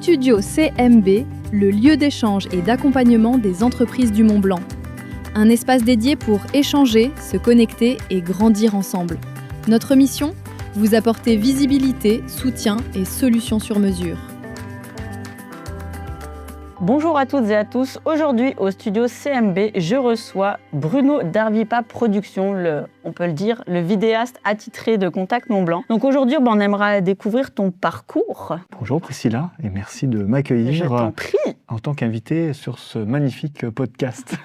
Studio CMB, le lieu d'échange et d'accompagnement des entreprises du Mont-Blanc. Un espace dédié pour échanger, se connecter et grandir ensemble. Notre mission ? Vous apporter visibilité, soutien et solutions sur mesure. Bonjour à toutes et à tous. Aujourd'hui, au studio CMB, je reçois Bruno d'Arvipa Productions, on peut le dire, le vidéaste attitré de Contact Mont-Blanc. Donc aujourd'hui, on aimerait découvrir ton parcours. Bonjour Priscilla et merci de m'accueillir Je t'en prie. En tant qu'invité sur ce magnifique podcast.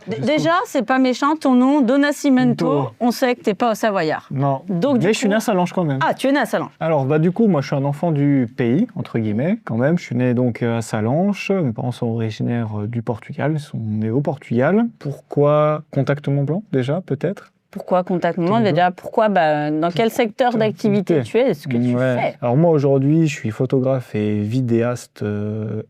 Déjà, c'est pas méchant, ton nom, Dona Cimento, on sait que t'es pas au Savoyard. Non, donc, mais je suis né à Sallanches quand même. Ah, tu es né à Sallanches. Alors du coup, moi je suis un enfant du pays, entre guillemets, quand même. Je suis né donc à Sallanches, mes parents sont originaires du Portugal, ils sont nés au Portugal. Pourquoi Contact Mont-Blanc déjà, peut-être ? Pourquoi Contact Mont-Blanc déjà? Pourquoi dans quel secteur d'activité tu es? Ce que tu fais? Alors moi aujourd'hui, je suis photographe et vidéaste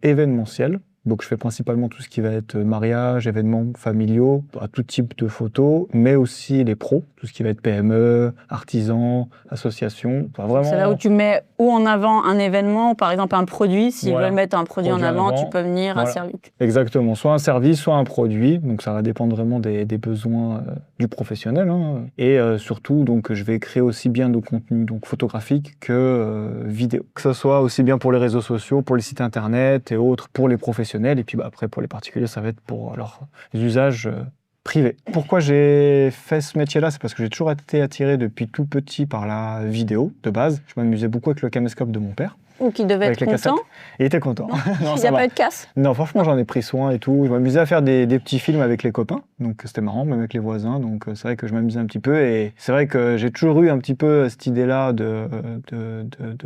événementiel. Donc je fais principalement tout ce qui va être mariage, événements familiaux, à tout type de photos, mais aussi les pros, tout ce qui va être PME, artisans, associations. Enfin, vraiment... C'est là où tu mets en avant un événement, ou par exemple un produit. S'ils veulent mettre un produit en avant, tu peux venir un service. Exactement, soit un service, soit un produit. Donc ça va dépendre vraiment des besoins du professionnel. Et surtout, donc, je vais créer aussi bien de contenu photographique que vidéo. Que ce soit aussi bien pour les réseaux sociaux, pour les sites internet et autres, pour les professionnels. Et puis après, pour les particuliers, ça va être pour leurs usages privés. Pourquoi j'ai fait ce métier-là? C'est parce que j'ai toujours été attiré depuis tout petit par la vidéo, de base. Je m'amusais beaucoup avec le caméscope de mon père. Ou qui devait être content. Il était content. Il n'y a pas eu de casse? Non, franchement, j'en ai pris soin et tout. Je m'amusais à faire des petits films avec les copains. Donc, c'était marrant, même avec les voisins. Donc, c'est vrai que je m'amusais un petit peu. Et c'est vrai que j'ai toujours eu un petit peu cette idée-là de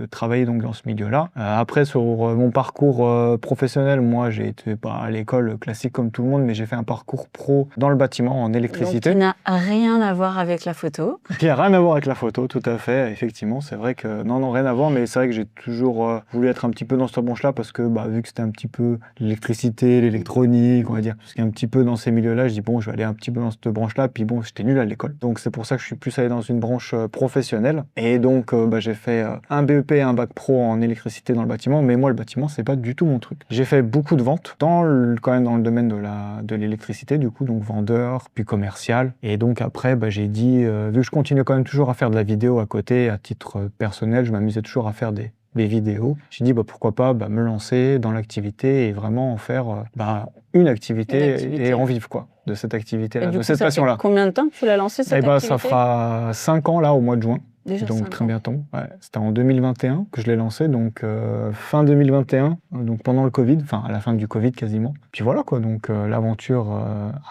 travailler donc, dans ce milieu-là. Après, sur mon parcours professionnel, moi, j'ai été à l'école classique comme tout le monde, mais j'ai fait un parcours pro dans le bâtiment en électricité. Donc, qui n'a rien à voir avec la photo. Qui n'a rien à voir avec la photo, tout à fait. Effectivement, c'est vrai que non, rien à voir. Mais c'est vrai que j'ai toujours voulu être un petit peu dans cette branche-là parce que vu que c'était un petit peu l'électricité, l'électronique, on va dire, tout ce qui est un petit peu dans ces milieux-là, je dis bon, je vais aller un petit peu dans cette branche-là, puis bon, j'étais nul à l'école. Donc c'est pour ça que je suis plus allé dans une branche professionnelle. Et donc j'ai fait un BEP et un bac pro en électricité dans le bâtiment, mais moi le bâtiment, c'est pas du tout mon truc. J'ai fait beaucoup de ventes quand même dans le domaine de l'électricité, du coup, donc vendeur, puis commercial. Et donc après, j'ai dit, vu que je continue quand même toujours à faire de la vidéo à côté, à titre personnel, je m'amusais toujours à faire des vidéos. J'ai dit pourquoi pas me lancer dans l'activité et vraiment en faire une activité et en vivre de cette activité-là, de cette passion-là. Combien de temps que tu l'as lancé cette activité? Ça fera 5 ans là au mois de juin. Déjà donc très bientôt. Ouais. C'était en 2021 que je l'ai lancé, donc fin 2021, donc pendant le Covid, enfin à la fin du Covid quasiment. Puis voilà quoi, donc l'aventure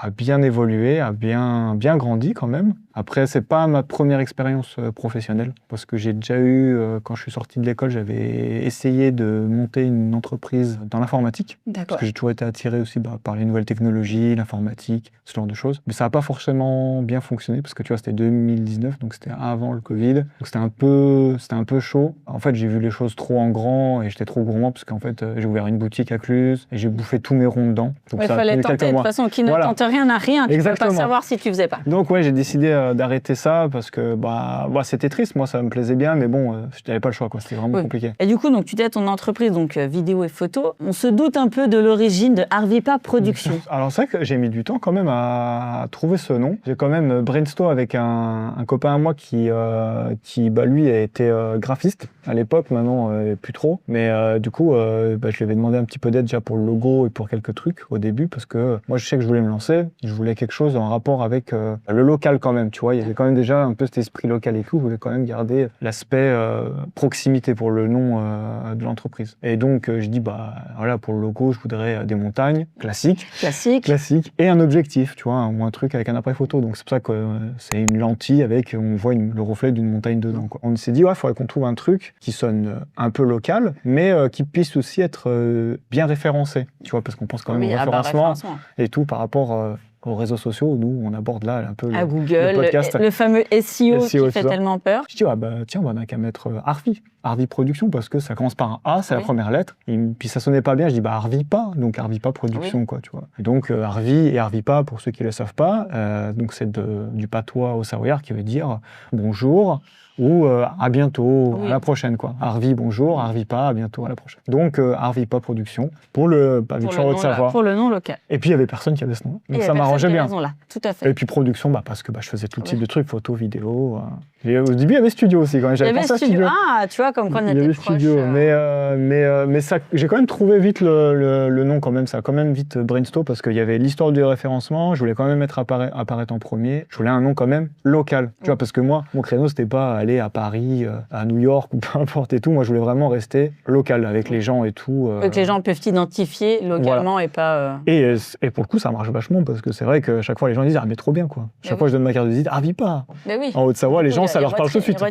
a bien évolué, a bien grandi quand même. Après, c'est pas ma première expérience professionnelle, parce que j'ai déjà eu, quand je suis sorti de l'école, j'avais essayé de monter une entreprise dans l'informatique. D'accord. Parce que j'ai toujours été attiré aussi par les nouvelles technologies, l'informatique, ce genre de choses. Mais ça n'a pas forcément bien fonctionné, parce que tu vois, c'était 2019, donc c'était avant le Covid. Donc c'était un peu chaud. En fait, j'ai vu les choses trop en grand, et j'étais trop gourmand, parce qu'en fait, j'ai ouvert une boutique à Cluse, et j'ai bouffé tous mes ronds dedans. Donc il fallait tenter, de toute façon, qui ne tente rien n'a rien. Tu ne peux pas savoir si tu faisais pas. Donc ouais, j'ai décidé d'arrêter ça parce que c'était triste, moi ça me plaisait bien, mais bon, je n'avais pas le choix, c'était vraiment compliqué. Et du coup, donc, tu t'es à ton entreprise, donc vidéo et photo. On se doute un peu de l'origine de Arvipa Productions. Alors c'est vrai que j'ai mis du temps quand même à trouver ce nom. J'ai quand même brainstorm avec un copain à moi qui lui a été graphiste à l'époque, maintenant plus trop, mais du coup je lui avais demandé un petit peu d'aide déjà pour le logo et pour quelques trucs au début, parce que moi je sais que je voulais me lancer, je voulais quelque chose en rapport avec le local quand même, tu vois, il y avait quand même déjà un peu cet esprit local et tout, je voulais quand même garder l'aspect proximité pour le nom de l'entreprise. Et donc je dis voilà, pour le logo je voudrais des montagnes classiques et un objectif, tu vois, ou un truc avec un appareil photo. Donc c'est pour ça que c'est une lentille avec, on voit le reflet d'une montagne dedans, quoi. On s'est dit il faudrait qu'on trouve un truc qui sonne un peu local, mais qui puisse aussi être bien référencé, tu vois, parce qu'on pense quand même au référencement et tout par rapport aux réseaux sociaux, où nous on aborde là un peu Google, le podcast. Le fameux SEO qui fait tellement peur. Je dis tiens, on a qu'à mettre Arvi Productions, parce que ça commence par un A, c'est la première lettre, et puis ça sonnait pas bien, je dis Arvipa, donc Arvipa Productions, quoi, tu vois. Et donc Arvi et Arvipa, pour ceux qui le savent pas, donc c'est du patois au savoyard qui veut dire bonjour, ou à bientôt, Oui. à la prochaine, quoi. Arvi, bonjour, Arvi pas, à bientôt, à la prochaine. Donc, Arvi pas production pour le Pavic en Haute-Savoie. Pour le nom local. Et puis, il y avait personne qui avait ce nom. Et Donc, il y a ça m'arrangeait personne qui a bien. raison là, tout à fait. Et puis, production, parce que je faisais tout type de trucs, photo, vidéo. Et au début, il y avait studio aussi, quand même. Il y J'avais avait pensé à studio. Ah, tu vois, comme quoi on il y était avait proches. studio, mais ça, j'ai quand même trouvé vite le nom quand même. Ça a quand même vite brainstorm parce qu'il y avait l'histoire du référencement. Je voulais quand même apparaître en premier. Je voulais un nom quand même local. Tu vois, parce que moi, mon créneau, c'était pas aller à Paris, à New York ou peu importe et tout. Moi, je voulais vraiment rester local avec les gens et tout. Que les gens peuvent t'identifier localement et pas. Et pour le coup, ça marche vachement parce que c'est vrai que chaque fois, les gens disent mais trop bien quoi. Chaque fois, je donne ma carte de visite, Arvi pas. Mais oui. En Haute-Savoie, les gens, ça leur parle tout de suite.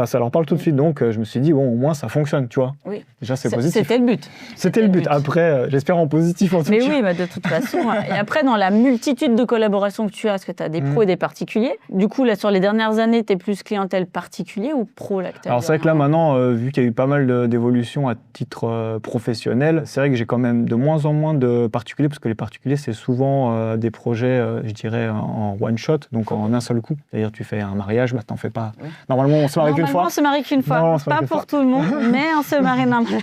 Ça leur parle tout de suite. Donc, je me suis dit, bon, au moins, ça fonctionne, tu vois. Oui. Déjà, c'est positif. C'était le but. C'était le but. Après, j'espère en positif en tout cas. Mais oui, de toute façon. Et après, dans la multitude de collaborations que tu as, est-ce que tu as des pros et des particuliers? Du coup, là, sur les dernières années, tu es plus clientèle particulier ou pro là, alors, c'est vrai que là, maintenant, vu qu'il y a eu pas mal d'évolutions à titre professionnel, c'est vrai que j'ai quand même de moins en moins de particuliers, parce que les particuliers, c'est souvent des projets, je dirais, en one shot, donc en un seul coup. C'est-à-dire, tu fais un mariage, t'en fais pas. Oui. Normalement, on se marie qu'une fois. On se marie qu'une fois. Non, pas pour tout le monde, mais on se marie normalement.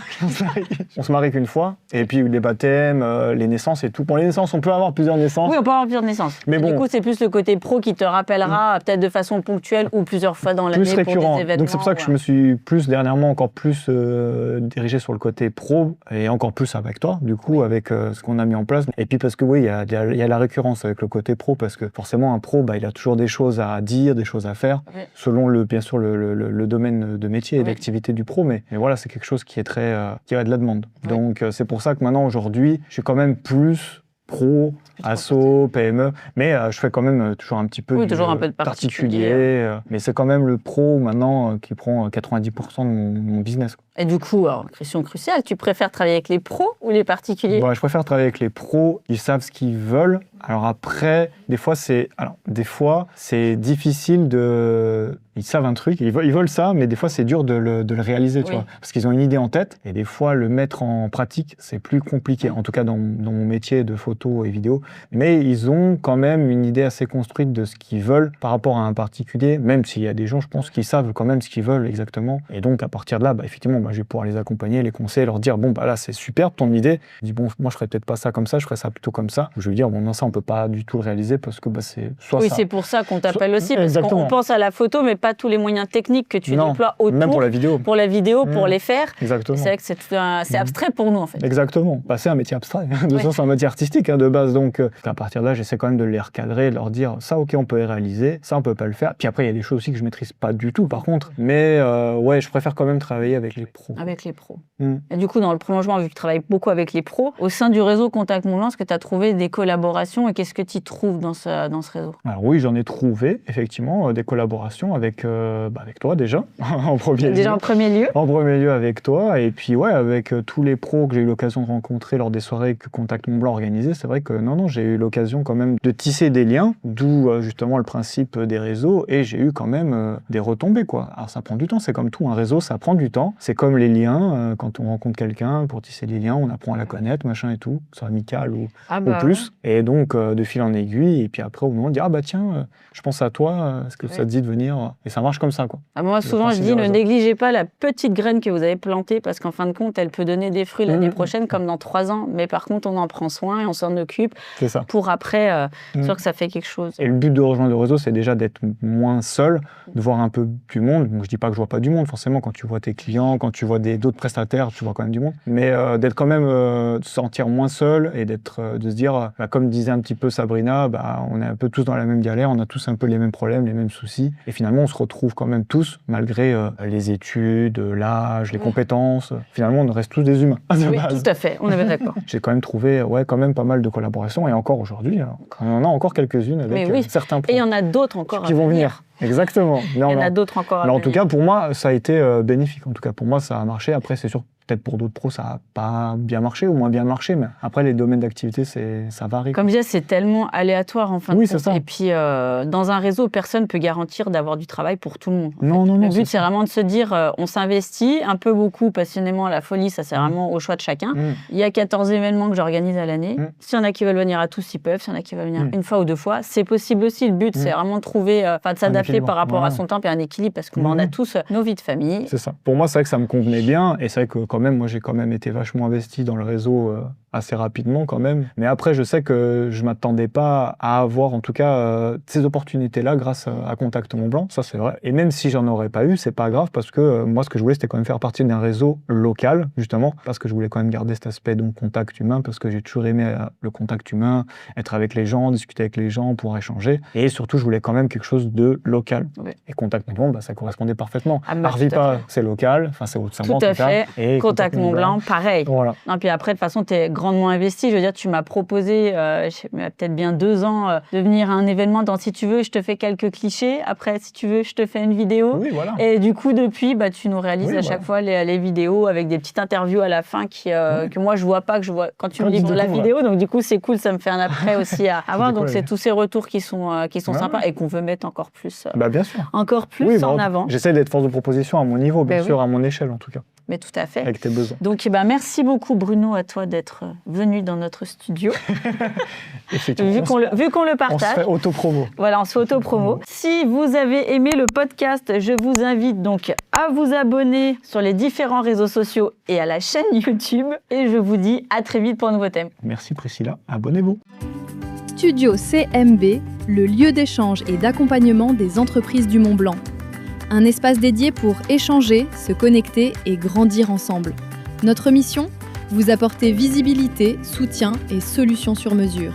On se marie qu'une fois. Et puis, les baptêmes, les naissances et tout. Pour les naissances, on peut avoir plusieurs naissances. Oui, on peut avoir plusieurs naissances. Mais bon, du coup, c'est plus le côté pro qui te rappellera, peut-être de façon ponctuelle ou plusieurs fois dans l'année pour des événements. Donc, c'est pour ça que je me suis dernièrement encore plus dirigé sur le côté pro et encore plus avec toi, du coup, avec ce qu'on a mis en place. Et puis, parce que oui, il y a la récurrence avec le côté pro, parce que forcément, un pro, il a toujours des choses à dire, des choses à faire, selon bien sûr le domaine de métier et d'activité du pro. Mais voilà, c'est quelque chose qui est qui a de la demande. Donc, c'est pour ça que maintenant, aujourd'hui, je suis quand même plus pro, asso, PME, mais je fais quand même toujours un petit peu de particulier. Mais c'est quand même le pro maintenant qui prend 90% de mon business. Et du coup, alors, question cruciale, tu préfères travailler avec les pros ou les particuliers? Je préfère travailler avec les pros, ils savent ce qu'ils veulent. Alors après, des fois c'est difficile ils savent un truc, ils veulent ça, mais des fois c'est dur de le réaliser, tu vois, parce qu'ils ont une idée en tête, et des fois le mettre en pratique, c'est plus compliqué, en tout cas dans mon métier de photo et vidéo. Mais ils ont quand même une idée assez construite de ce qu'ils veulent par rapport à un particulier, même s'il y a des gens, je pense, qui savent quand même ce qu'ils veulent exactement. Et donc, à partir de là, effectivement, je vais pouvoir les accompagner, les conseiller, leur dire, là, c'est superbe ton idée. Je dis, moi, je ferais peut-être pas ça comme ça, je ferais ça plutôt comme ça. Je vais dire, non, ça, on peut pas du tout le réaliser parce que c'est soit ça. Oui, c'est pour ça qu'on t'appelle aussi, parce qu'on pense à la photo, mais pas tous les moyens techniques que tu déploies autour. Même pour la vidéo. Pour la vidéo, pour les faire. Exactement. C'est vrai que c'est abstrait pour nous, en fait. Exactement. C'est un métier abstrait. De toute façon, c'est un métier artistique, de base. Donc, à partir de là, j'essaie quand même de les recadrer, de leur dire, ça, ok, on peut les réaliser, ça, on peut pas le faire. Puis après, il y a des choses aussi que je maîtrise pas du tout, par contre. Mais je préfère quand même travailler avec les pros. Avec les pros. Et du coup, dans le prolongement, vu que tu travailles beaucoup avec les pros, au sein du réseau Contact Mont Blanc, est-ce que tu as trouvé des collaborations et qu'est-ce que tu trouves dans ce réseau? Alors oui, j'en ai trouvé, effectivement, des collaborations avec toi déjà, en premier lieu. Déjà en premier lieu. En premier lieu avec toi, et puis avec tous les pros que j'ai eu l'occasion de rencontrer lors des soirées que Contact Mont Blanc organisait. C'est vrai que j'ai eu l'occasion quand même de tisser des liens, d'où justement le principe des réseaux, et j'ai eu quand même des retombées, quoi. Alors ça prend du temps, c'est comme tout, un réseau, ça prend du temps. C'est comme les liens, quand on rencontre quelqu'un, pour tisser des liens, on apprend à la connaître, machin et tout, soit amical ou plus. Et donc, de fil en aiguille, et puis après, au moment de dire, tiens, je pense à toi, est-ce que ça te dit de venir? Et ça marche comme ça, quoi. Moi, souvent, je dis, ne négligez pas la petite graine que vous avez plantée, parce qu'en fin de compte, elle peut donner des fruits l'année prochaine, comme dans 3 ans. Mais par contre, on en prend soin et on s'en occupe. C'est ça. Pour après, sûr que ça fait quelque chose. Et le but de rejoindre le réseau, c'est déjà d'être moins seul, de voir un peu du monde. Donc, je dis pas que je vois pas du monde, forcément, quand tu vois tes clients, quand tu vois d'autres prestataires, tu vois quand même du monde. Mais d'être quand même, de se sentir moins seul et de se dire, comme disait un petit peu Sabrina, on est un peu tous dans la même galère, on a tous un peu les mêmes problèmes, les mêmes soucis. Et finalement, on se retrouve quand même tous, malgré les études, l'âge, les compétences. Finalement, on reste tous des humains. Oui, tout à fait, on est bien d'accord. J'ai quand même trouvé quand même pas mal de collaborations, et encore aujourd'hui, on en a encore quelques-unes avec certains pros. Et il y en a d'autres encore qui vont venir. Exactement. Il y en a d'autres encore à venir. En tout cas, pour moi, ça a été bénéfique. En tout cas, pour moi, ça a marché. Après, c'est sûr, Peut-être pour d'autres pros, ça n'a pas bien marché ou moins bien marché, mais après, les domaines d'activité, ça varie. Comme je disais, c'est tellement aléatoire en fin de compte. Oui, c'est ça. Et puis, dans un réseau, personne ne peut garantir d'avoir du travail pour tout le monde. Non. Le but, c'est vraiment de se dire, on s'investit un peu, beaucoup, passionnément à la folie, ça c'est vraiment au choix de chacun. Il y a 14 événements que j'organise à l'année. S'il y en a qui veulent venir à tous, ils peuvent. S'il y en a qui veulent venir une fois ou deux fois, c'est possible aussi. Le but, c'est vraiment de trouver, de s'adapter par rapport à son temps et un équilibre, parce qu'on a tous nos vies de famille. C'est ça. Pour moi, c'est vrai que ça me convenait bien, et c'est vrai que quand même, moi, j'ai quand même été vachement investi dans le réseau assez rapidement quand même. Mais après, je sais que je m'attendais pas à avoir, en tout cas, ces opportunités-là grâce à Contact Mont-Blanc. Ça, c'est vrai. Et même si j'en aurais pas eu, c'est pas grave, parce que moi, ce que je voulais, c'était quand même faire partie d'un réseau local, justement, parce que je voulais quand même garder cet aspect donc contact humain, parce que j'ai toujours aimé le contact humain, être avec les gens, discuter avec les gens, pouvoir échanger. Et surtout, je voulais quand même quelque chose de local. Oui. Et Contact Mont-Blanc, ça correspondait parfaitement. Arvipa, c'est local, enfin, c'est Haute-Savoie. Tout à fait. Et Contact Mont-Blanc, pareil. Voilà. Non, puis après, de toute façon, tu es grandement investi. Je veux dire, tu m'as proposé, peut-être bien 2 ans, de venir à un événement dans Si tu veux, je te fais quelques clichés. Après, si tu veux, je te fais une vidéo. Oui, voilà. Et du coup, depuis, tu nous réalises à chaque fois les vidéos avec des petites interviews à la fin que moi, je vois pas, que je vois quand tu me livres la vidéo. Donc, du coup, c'est cool. Ça me fait un après aussi à voir. Donc, c'est tous ces retours qui sont sympas et qu'on veut mettre encore plus, bien sûr. Encore plus en avant. J'essaie d'être force de proposition à mon niveau, bien sûr, à mon échelle en tout cas. Mais tout à fait. Avec tes besoins. Donc, merci beaucoup, Bruno, à toi d'être venu dans notre studio. vu qu'on le partage. On se fait auto-promo. Voilà, on se fait auto-promo. Si vous avez aimé le podcast, je vous invite donc à vous abonner sur les différents réseaux sociaux et à la chaîne YouTube. Et je vous dis à très vite pour un nouveau thème. Merci Priscilla, abonnez-vous. Studio CMB, le lieu d'échange et d'accompagnement des entreprises du Mont-Blanc. Un espace dédié pour échanger, se connecter et grandir ensemble. Notre mission ? Vous apporter visibilité, soutien et solutions sur mesure.